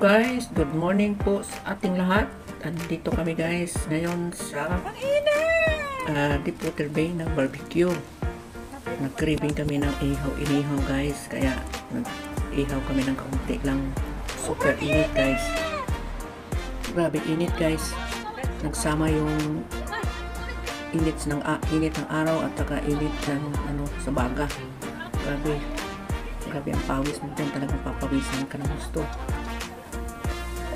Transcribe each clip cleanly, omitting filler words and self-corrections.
guys, good morning po sa ating lahat. Andito kami guys ngayon sa Deepwater Bay ng barbecue. Nag-craving kami ng inihaw guys, kaya nag-ihaw kami ng kaunti lang. Super init guys, grabe init guys. Nagsama yung init ng araw at saka init ng sa baga. Grabe ang pawis mo dyan, talagang papawisan ka ng gusto.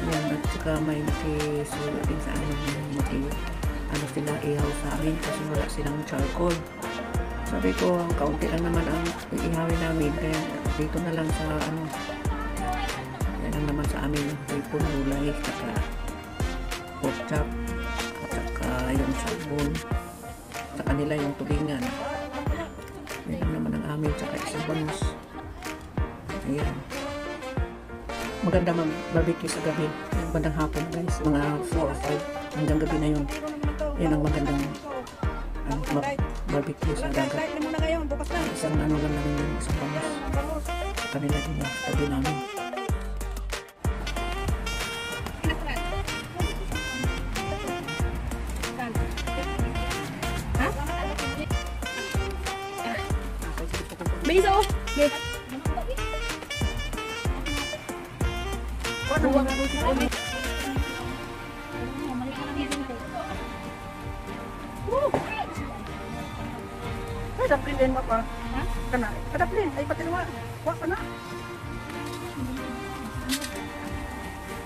Yan, at saka may nakisulo din sa amin sila ihaw sa amin kasi wala silang charcoal. Sabi ko, ang kaunti lang naman ang ihawin namin, kaya dito na lang sa yan lang naman sa amin yung hipon, gulay, saka pork chop, at saka yung sabon, sa kanila yung tulingan. Yan lang naman ang amin, saka isang bangus. Ayan. Maganda mag-barbecue sa gabi. Yung bandang hapon guys. Mga 4 or 5 hanggang gabi na yun. Yan ang magandang mag-barbecue sa dagat. Isang lang namin yun. Isang bangus. Sa kanila din yung tabi namin. Biso! Ay, daplin din mo pa. Kana, kadaplin. Ay, pati naman. Wak ka na.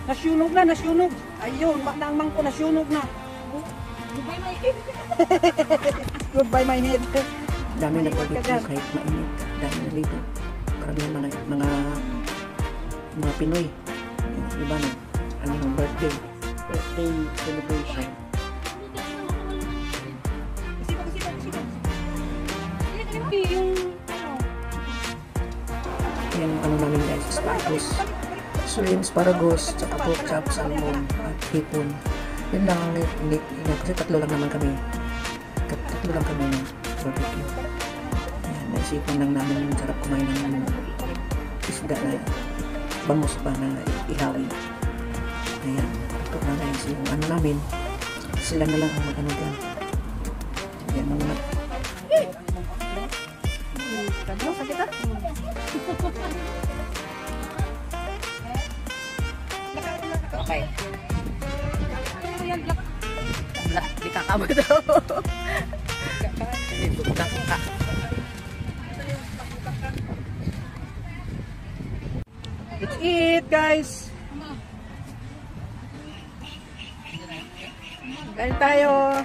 Nasyunog na, nasyunog. Ayun, maknang ko, nasyunog na. Goodbye my head. Goodbye my head. Dami nag-barbecue kahit mainit. Dami na dito. Karamihan mga Pinoy. Iba na. Yung birthday celebration. Yan ang namin guys, asparagus. Shrimp, asparagus, tsaka pork chop, salmon, at hipon. Yan lang ang kasi tatlo lang naman kami. Tatlo lang kami ng barbecue. Ayan, naisipan lang namin yung sarap kumain ng isda na bangus pa na ihawin. Ayan, ito na guys yung namin. Sila na lang ang mag-ano dyan. Ayan, mga Sakit ha? Okay. Di kakamo daw. Let's eat, guys. Kain tayo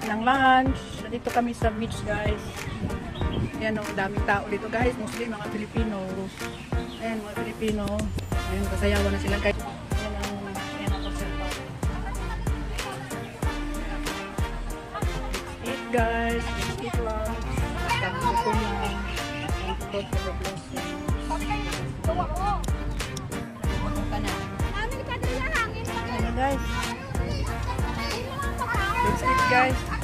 ng lunch. Dito kami sa beach, guys. Ayan o, daming tao dito, guys. Mostly mga Pilipino. Ayan, mga Pilipino. Ayan, kasayawan na sila, guys. Ayan ang pagsayawan. Let's eat, guys. Let's eat lunch. Tapos ito na. Thank God for the blessing. Ayan na, guys. Let's eat, guys.